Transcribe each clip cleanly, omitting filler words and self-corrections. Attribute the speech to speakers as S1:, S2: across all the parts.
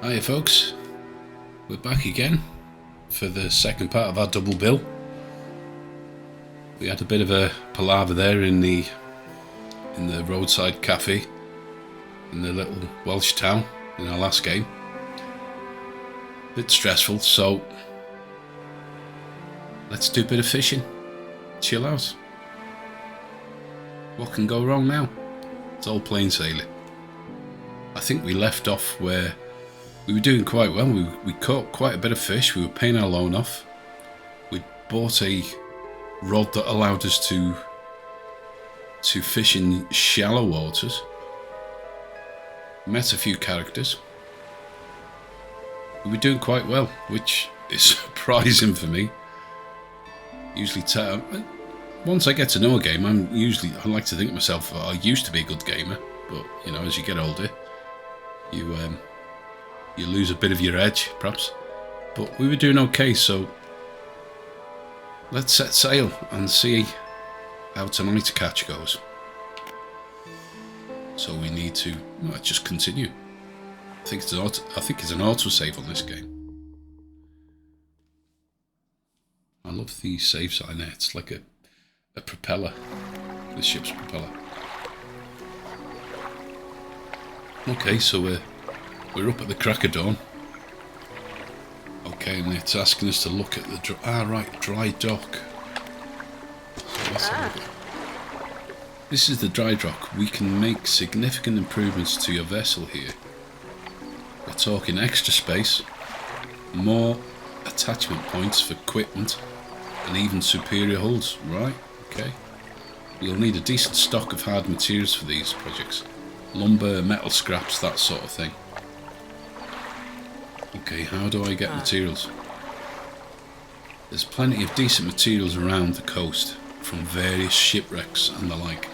S1: Hiya folks, we're back again for the second part of our double bill. We had a bit of a palaver there in the roadside cafe in the little Welsh town in our last game. Bit stressful, so let's do a bit of fishing, chill out. What can go wrong now? It's all plain sailing. I think we left off where we were doing quite well. We caught quite a bit of fish. We were paying our loan off. We bought a rod that allowed us to fish in shallow waters. Met a few characters. We were doing quite well, which is surprising for me. Usually, once I get to know a game, I like to think of myself, I used to be a good gamer, but you know, as you get older, you lose a bit of your edge, perhaps. But we were doing okay, so let's set sail and see how tonight's catch goes. So we need to just continue. I think it's an autosave on this game. I love the save sign there. It's like a propeller, the ship's propeller. Okay, so we're up at the crack of dawn. Okay, and it's asking us to look at the dry dock. This is the dry dock. We can make significant improvements to your vessel here. We're talking extra space, more attachment points for equipment, and even superior hulls. Right, okay. We'll need a decent stock of hard materials for these projects. Lumber, metal scraps, that sort of thing. Okay, how do I get materials? There's plenty of decent materials around the coast, from various shipwrecks and the like.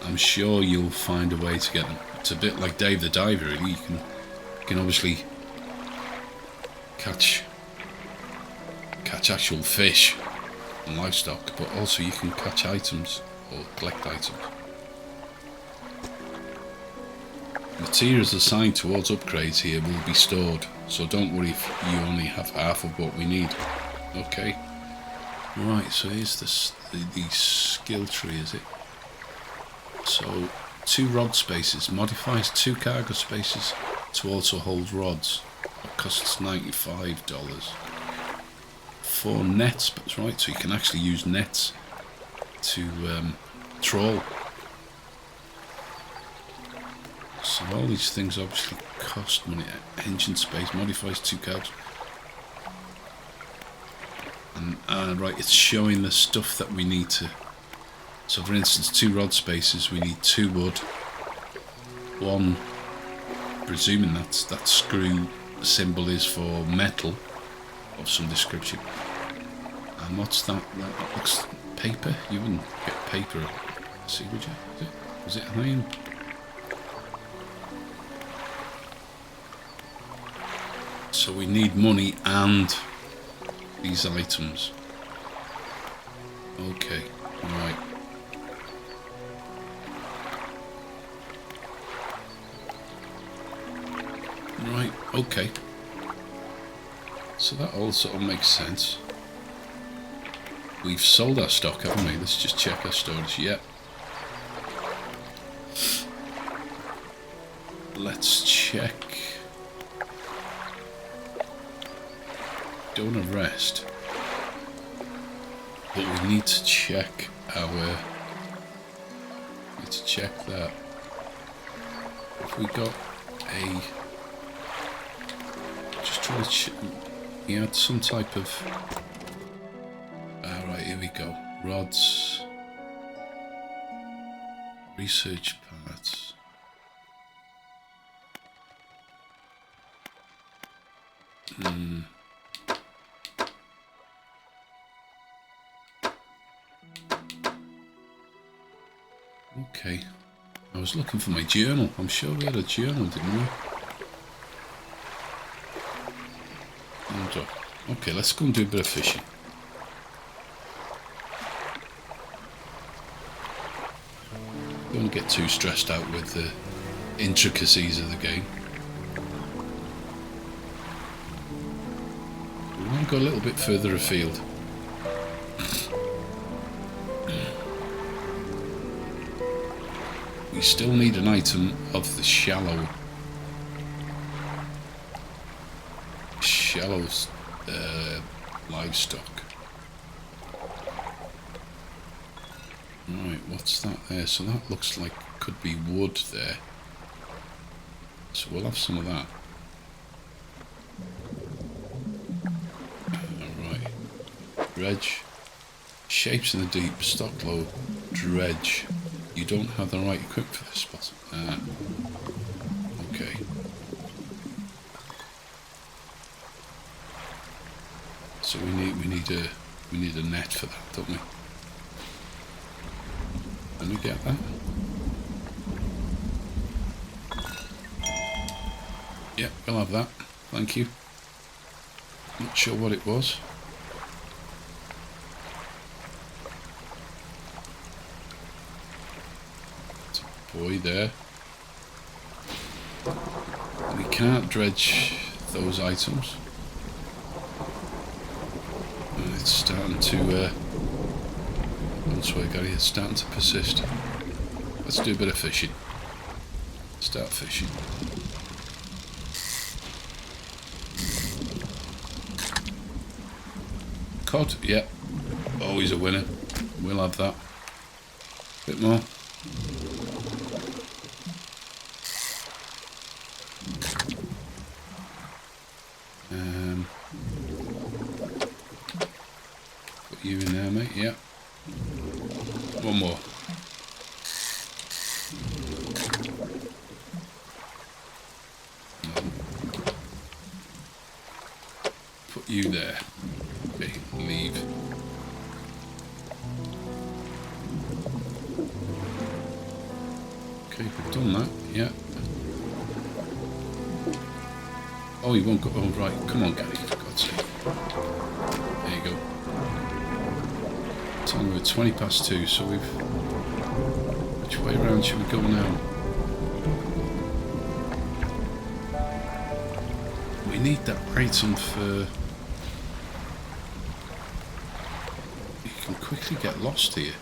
S1: I'm sure you'll find a way to get them. It's a bit like Dave the Diver, really. You can obviously catch actual fish and livestock, but also you can catch items or collect items. Materials assigned towards upgrades here will be stored, so don't worry if you only have half of what we need. Okay. Right, so here's the skill tree, is it? So, 2 rod spaces modifies 2 cargo spaces to also hold rods. It costs $95. 4 nets, that's right, so you can actually use nets to trawl. So all these things obviously cost money. Engine space modifies 2 cargos. And right, it's showing the stuff that we need to. So for instance, 2 rod spaces, we need 2 wood, 1, presuming that screw symbol is for metal of some description. And what's that? That looks paper. You wouldn't get paper. See, would you? Was it iron? So we need money and these items. Okay, right. Right, okay. So that all sort of makes sense. We've sold our stock, haven't we? Let's just check our storage. Yep. Let's check. Don't want to rest, but we need to check that. If we got just trying to he had some type of right, here we go. Rods, research parts. Okay, I was looking for my journal. I'm sure we had a journal, didn't we? Okay, let's go and do a bit of fishing. Don't want to get too stressed out with the intricacies of the game. We want to go a little bit further afield. We still need an item of the shallow livestock. Right, what's that there? So that looks like could be wood there. So we'll have some of that. Alright. Dredge. Shapes in the deep. Stock low. Dredge. You don't have the right equipment for this spot. Okay. So we need a net for that, don't we? Can we get that? Yeah, we'll have that. Thank you. Not sure what it was. It's a boy there. We can't dredge those items. And it's starting to once we got here, it's starting to persist. Let's do a bit of fishing. Start fishing. Cod, yeah. Always a winner. We'll have that. Bit more. Put you in there, mate. Yeah. One more. Put you there. Okay, leave. Okay, we've done that. Yeah. Oh, you won't go. Oh, right. Come on, Gary, for God's sake. There you go. Time we're 20 past 2, so we've... Which way around should we go now? We need that item for... You can quickly get lost here.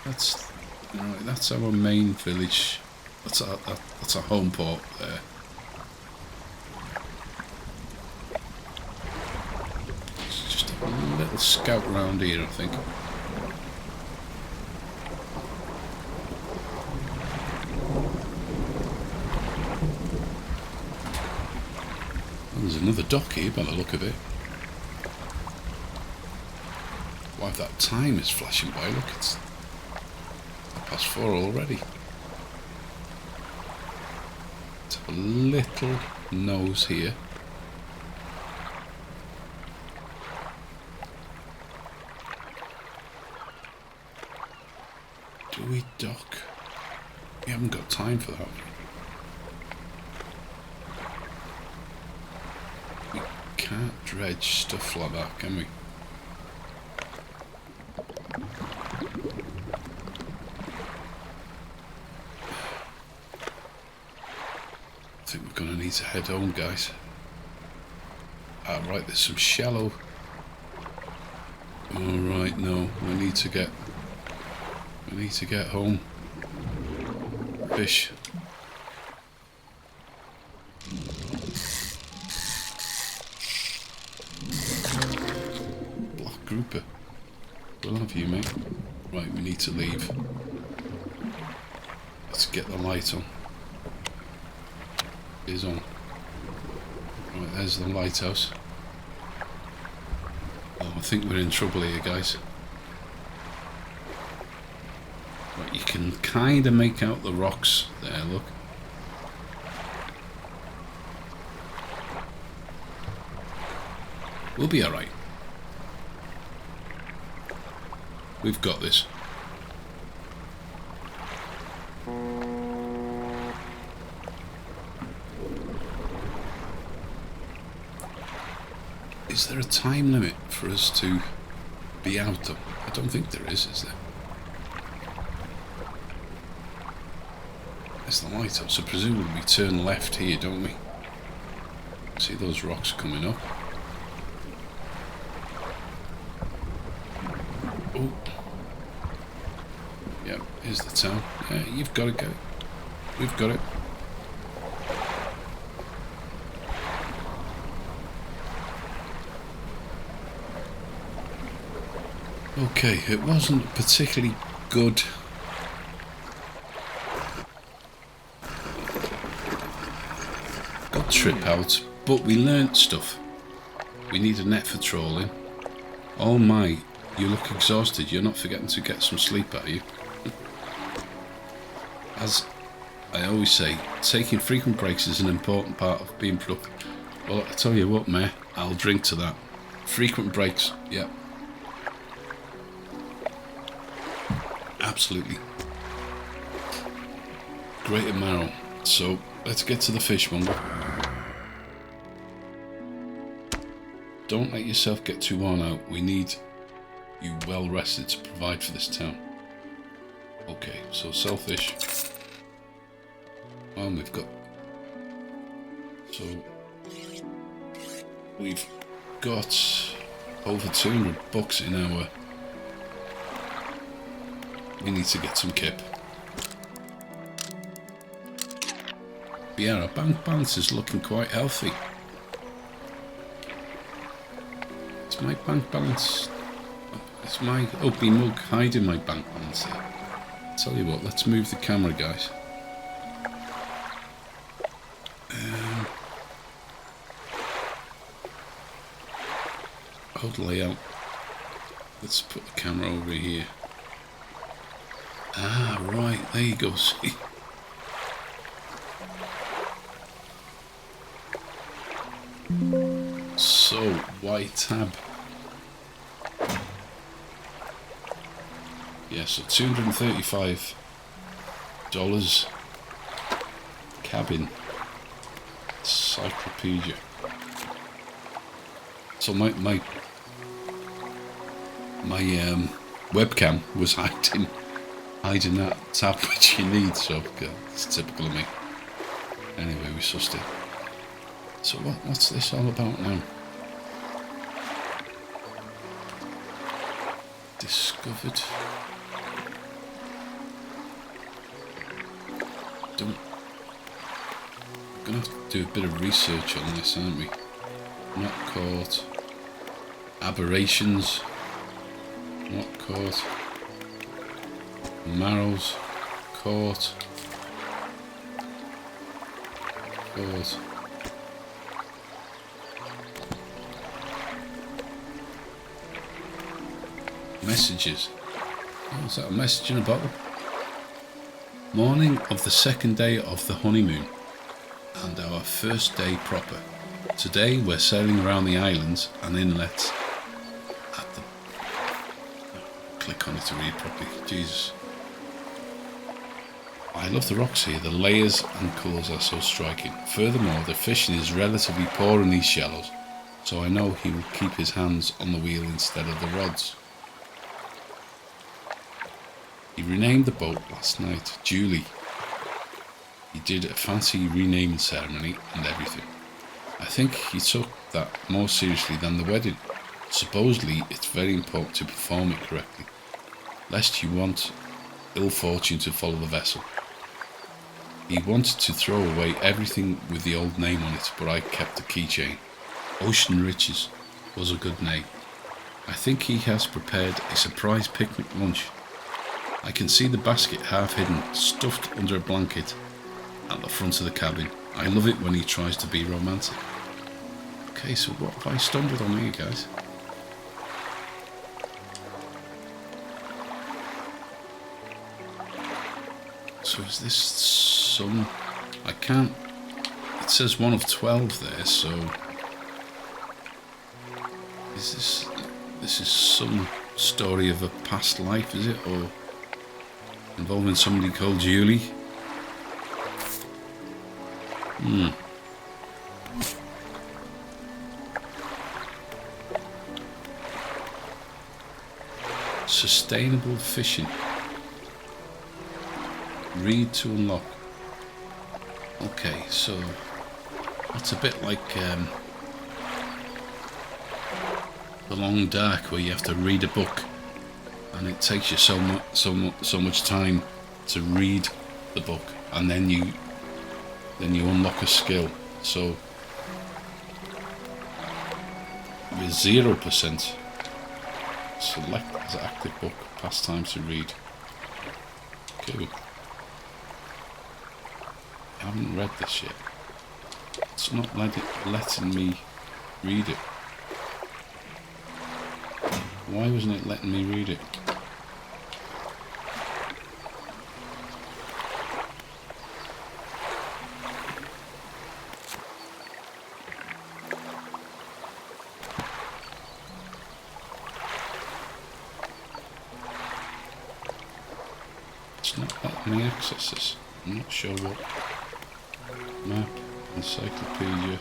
S1: That's... Right, that's our main village. That's our home port there. Little scout around here, I think. Well, there's another dock here by the look of it. Why, that time is flashing by. Look, it's 4:30 already. Let's have a little nose here. Do we dock? We haven't got time for that. We can't dredge stuff like that, can we? I think we're going to need to head home, guys. Ah, right, there's some shallow. Alright, no, we need to get home. Fish. Black grouper. We'll have you, mate. Right, we need to leave. Let's get the light on. It is on. Right, there's the lighthouse. Oh, I think we're in trouble here, guys. Right, you can kind of make out the rocks there, look. We'll be alright. We've got this. Is there a time limit for us to be out though? I don't think there is there? There's the lighthouse, so presumably we turn left here, don't we? See those rocks coming up? Oh. Yep, here's the town. Yeah, you've got to get it. We've got it. Okay, it wasn't a particularly good trip out, but we learnt stuff. We need a net for trawling. Oh my, you look exhausted. You're not forgetting to get some sleep, are you? As I always say, taking frequent breaks is an important part of being productive. Well, I tell you what, mate, I'll drink to that. Frequent breaks, yeah. Absolutely. Greater marrow. So, let's get to the fishmonger. Don't let yourself get too worn out. We need you well rested to provide for this town. Okay, so sell fish. And we've got... So... We've got over 200 bucks in our... We need to get some kip. But yeah, our bank balance is looking quite healthy. Is my bank balance... Is my ugly mug hiding my bank balance here? Tell you what, let's move the camera, guys. Odd layout. Let's put the camera over here. Ah, right, there you go, see. So, white tab. Yeah, so $235 cabin encyclopedia. So my webcam was hiding that tab which you need, so it's typical of me. Anyway, we sussed it. So what's this all about now? Discovered. We're gonna have to do a bit of research on this, aren't we? Not caught. Aberrations. Not caught. Marrows. Caught. Caught. Messages. Oh, is that a message in a bottle? Morning of the second day of the honeymoon and our first day proper. Today we're sailing around the islands and inlets at the... Click on it to read properly. Jesus. I love the rocks here. The layers and colours are so striking. Furthermore, the fishing is relatively poor in these shallows, so I know he will keep his hands on the wheel instead of the rods. He renamed the boat last night, Julie. He did a fancy renaming ceremony and everything. I think he took that more seriously than the wedding. Supposedly, it's very important to perform it correctly, lest you want ill fortune to follow the vessel. He wanted to throw away everything with the old name on it, but I kept the keychain. Ocean Riches was a good name. I think he has prepared a surprise picnic lunch. I can see the basket half hidden, stuffed under a blanket at the front of the cabin. I love it when he tries to be romantic. Okay, so what have I stumbled on here, guys? So is this some... I can't... It says 1 of 12 there, so... Is this... This is some story of a past life, is it? Or... involving somebody called Julie? Sustainable fishing. Read to unlock. Okay, so it's a bit like The Long Dark, where you have to read a book, and it takes you so much time to read the book, and then you unlock a skill. So with 0%, select as active book, pastime to read. Okay, I haven't read this yet. It's not letting me read it. Why wasn't it letting me read it? It's not letting me access this. I'm not sure what. Map, encyclopedia.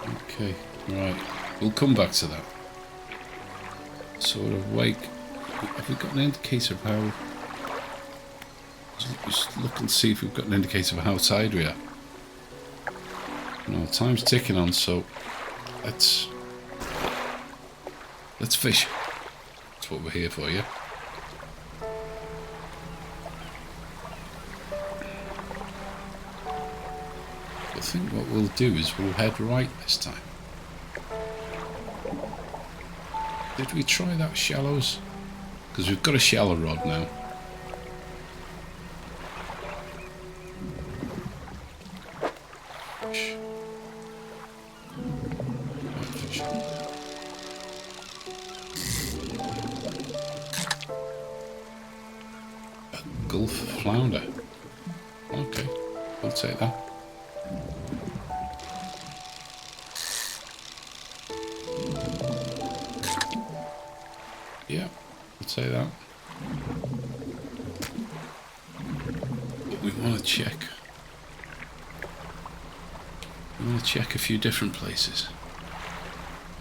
S1: Okay, right. We'll come back to that. Sort of wake. Have we got an indicator of how? Just look and see if we've got an indicator of how tired we are. No, time's ticking on, so let's fish. That's what we're here for, yeah? I think what we'll do is we'll head right this time. Did we try that shallows? Because we've got a shallow rod now. Fish. Fish. A Gulf flounder. Okay, we'll take that. Yeah, I'd say that. But we want to check. We want to check a few different places.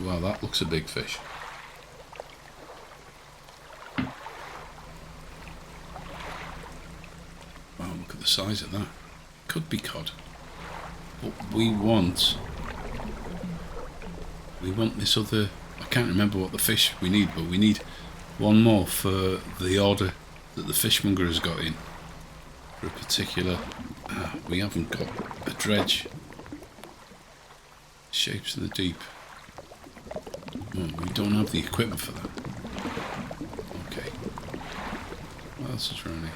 S1: Wow, that looks a big fish. Wow, look at the size of that. Could be cod. But we want this other. I can't remember what the fish we need, but we need one more for the order that the fishmonger has got in for a particular. We haven't got a dredge. Shapes in the deep. Oh, we don't have the equipment for that. Okay. What else is around here?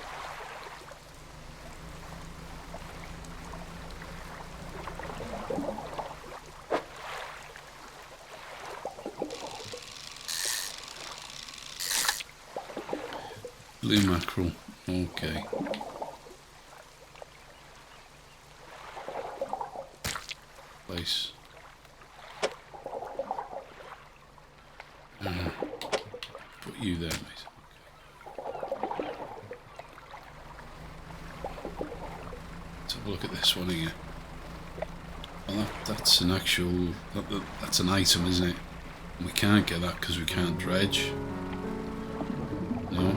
S1: Blue mackerel. Okay. Place. Put you there, mate. Okay. Let's have a look at this one here. Well, that's an actual. That's an item, isn't it? We can't get that because we can't dredge. No.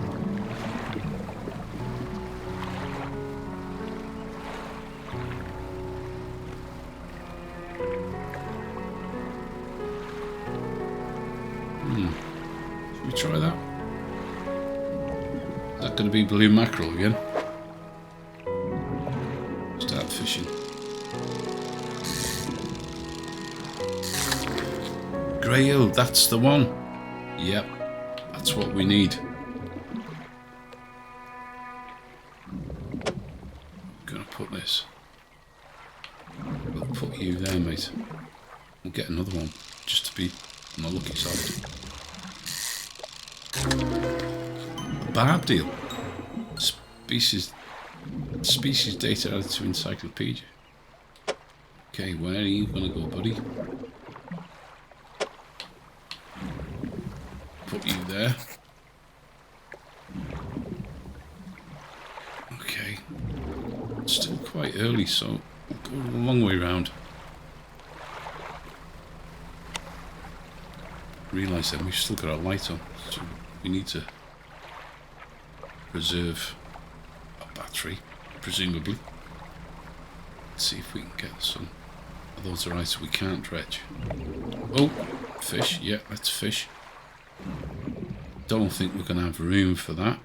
S1: Should we try that? Is that going to be blue mackerel again? Start fishing. Grey eel, that's the one. Yep, that's what we need. I'm going to put this. We'll put you there, mate. We'll get another one, just to be on the lucky side. A barb eel. Species data added to encyclopedia. Okay, where are you gonna go, buddy? Put you there. Okay. It's still quite early, so we'll go a long way round. Realise that we've still got our light on, so we need to preserve a battery, presumably. Let's see if we can get some. Those are items we can't dredge. Oh, fish. Yeah, let's fish. Don't think we're going to have room for that.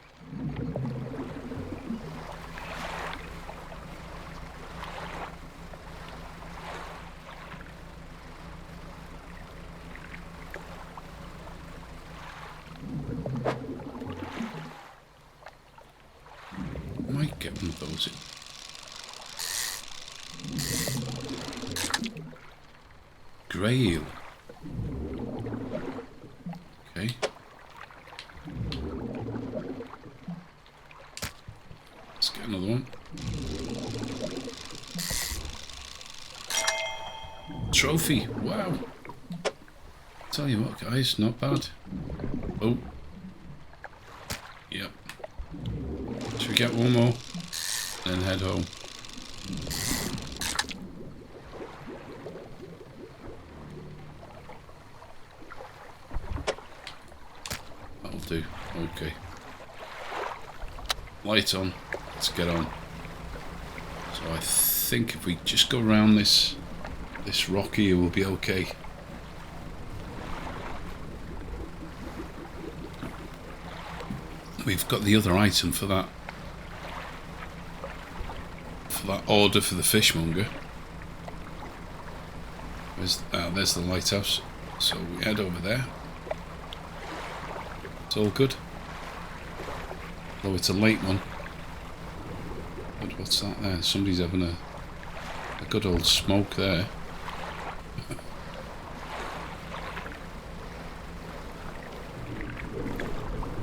S1: Might get one of those in. Grey eel. Okay. Let's get another one. Trophy. Wow. Tell you what, guys, not bad. Oh. Yep. Should we get one more? Then head home. That'll do. Okay. Light on. Let's get on. So I think if we just go around this rock here, we'll be okay. We've got the other item for that order for the fishmonger. There's the lighthouse. So we head over there. It's all good. Though it's a late one. But what's that there? Somebody's having a good old smoke there.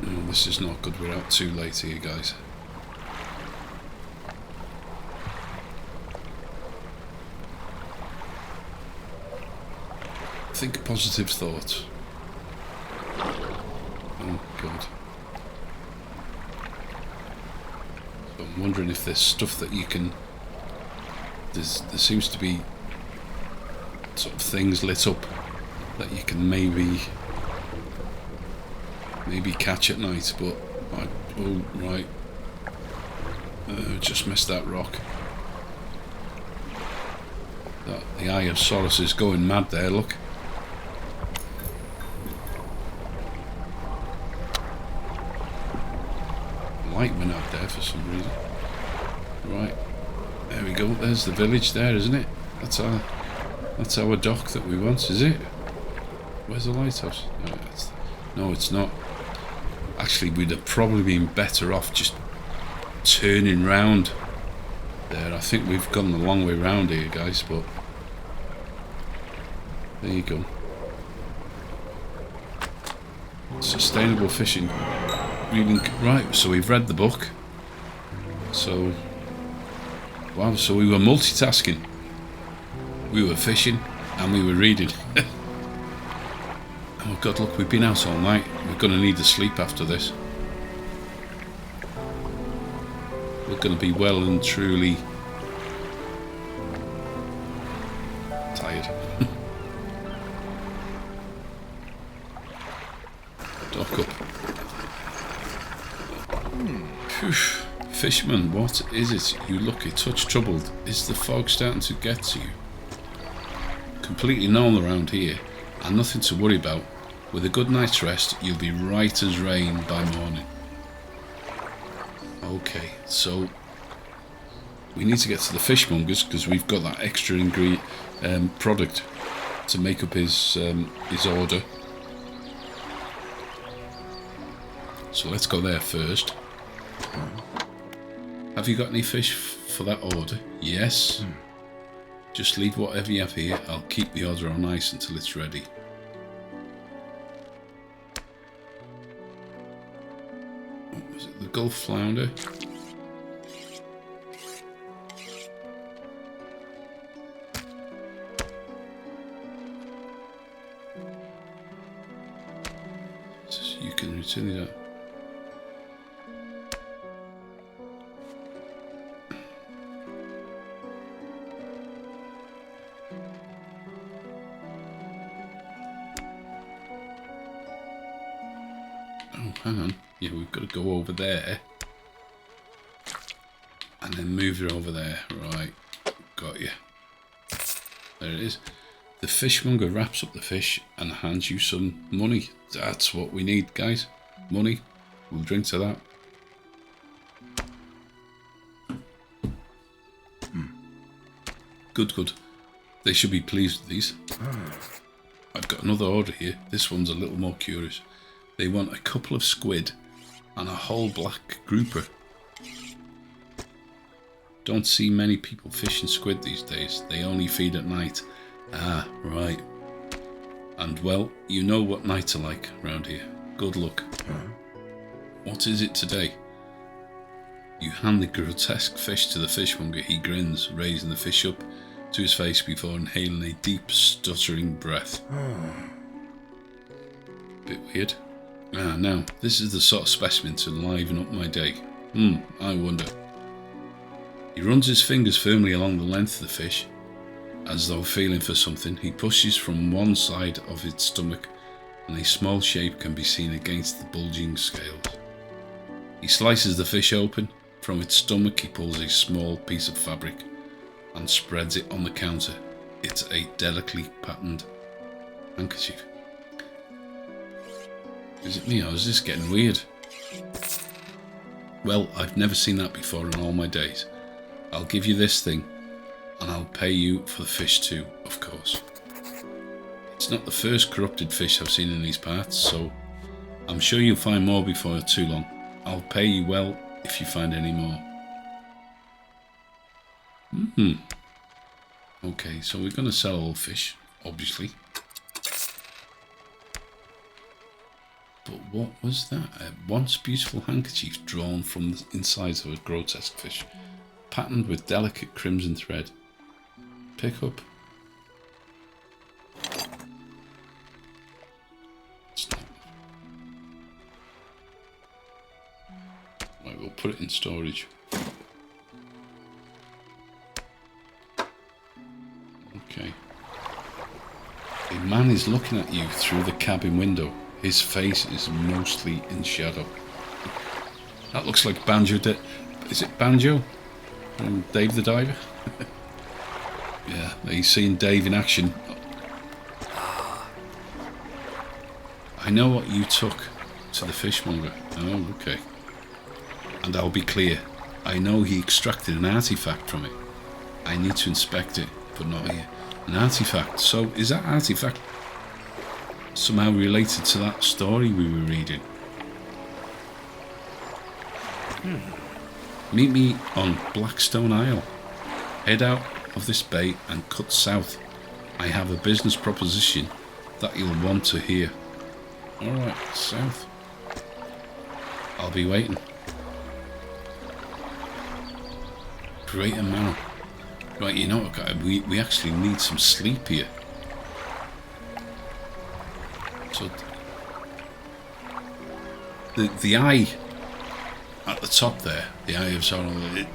S1: Oh, this is not good. We're out too late here, guys. Think positive thoughts. Oh, God. So I'm wondering if there's stuff that you can... There seems to be sort of things lit up that you can maybe catch at night, but oh, right. Just missed that rock. The Eye of Solace is going mad there, look. Light went out there for some reason. Right, there we go. There's the village there, isn't it? That's our dock that we want, is it? Where's the lighthouse? No, it's not. Actually, we'd have probably been better off just turning round there. I think we've gone the long way round here, guys, but there you go. Sustainable fishing. Reading, right, so we've read the book. So, wow, so we were multitasking. We were fishing and we were reading. Oh God, look, we've been out all night. We're going to need to sleep after this. We're going to be well and truly tired. Dock up. Phew. Fisherman, what is it? You look a touch troubled. Is the fog starting to get to you? Completely normal around here, and nothing to worry about. With a good night's rest, you'll be right as rain by morning. Okay, so we need to get to the fishmongers because we've got that extra ingredient product to make up his order. So let's go there first. Have you got any fish for that order? Yes. Just leave whatever you have here. I'll keep the order on ice until it's ready. What was it? The Gulf flounder. So you can return that. Hang on. Yeah, we've got to go over there. and then move it over there. Right, got you. There it is. The fishmonger wraps up the fish and hands you some money. That's what we need, guys. Money. We'll drink to that. Good, good. They should be pleased with these. I've got another order here. This one's a little more curious. They want a couple of squid and a whole black grouper. Don't see many people fishing squid these days. They only feed at night. Ah, right. And well, you know what nights are like around here. Good luck. What is it today? You hand the grotesque fish to the fishmonger. He grins, raising the fish up to his face before inhaling a deep, stuttering breath. Bit weird. Ah, now, this is the sort of specimen to liven up my day. I wonder. He runs his fingers firmly along the length of the fish, as though feeling for something. He pushes from one side of its stomach, and a small shape can be seen against the bulging scales. He slices the fish open. From its stomach he pulls a small piece of fabric and spreads it on the counter. It's a delicately patterned handkerchief. Is it me or is this getting weird? Well, I've never seen that before in all my days. I'll give you this thing, and I'll pay you for the fish too, of course. It's not the first corrupted fish I've seen in these parts, so I'm sure you'll find more before too long. I'll pay you well if you find any more. Okay, so we're going to sell all fish, obviously. But what was that? A once beautiful handkerchief drawn from the insides of a grotesque fish, patterned with delicate crimson thread. Pick up. It's not. Right, we'll put it in storage. Okay. A man is looking at you through the cabin window. His face is mostly in shadow. That looks like Banjo. Is it Banjo? From Dave the Diver? Yeah, he's seen Dave in action. I know what you took to the fishmonger. Oh, okay. And I'll be clear. I know he extracted an artifact from it. I need to inspect it, but not here. An artifact. So, is that artifact somehow related to that story we were reading? Meet me on Blackstone Isle. Head out of this bay and cut south. I have a business proposition that you'll want to hear. Alright, south. I'll be waiting. Great amount. Right, you know what, guys? We actually need some sleep here. So the eye at the top there, the eye of Sauron.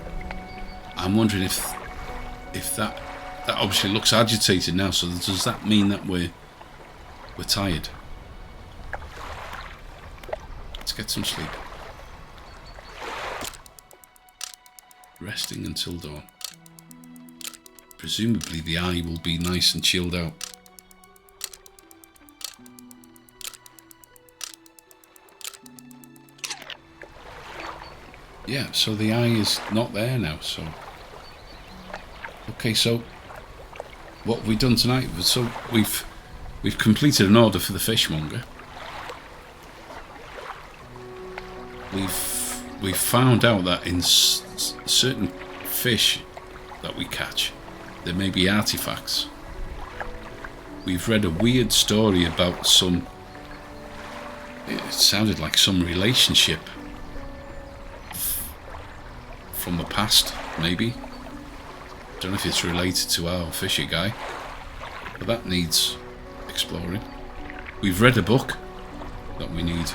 S1: I'm wondering if that obviously looks agitated now. So does that mean that we're tired? Let's get some sleep. Resting until dawn. Presumably the eye will be nice and chilled out. Yeah, so the eye is not there now, so... Okay, so... What have we done tonight? So we've completed an order for the fishmonger. We've found out that in certain fish that we catch, there may be artifacts. We've read a weird story about some... It sounded like some relationship from the past, maybe. Don't know if it's related to our fisher guy, but that needs exploring. We've read a book that we need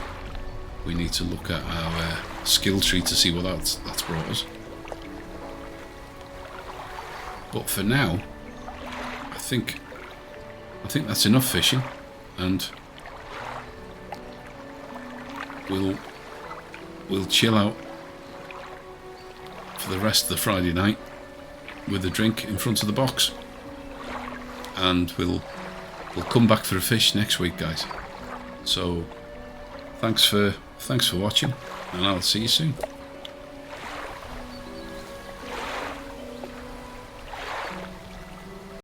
S1: to look at our skill tree to see what that's brought us. But for now, I think that's enough fishing, and we'll chill out for the rest of the Friday night with a drink in front of the box, and we'll come back for a fish next week, guys. So thanks for watching, and I'll see you soon.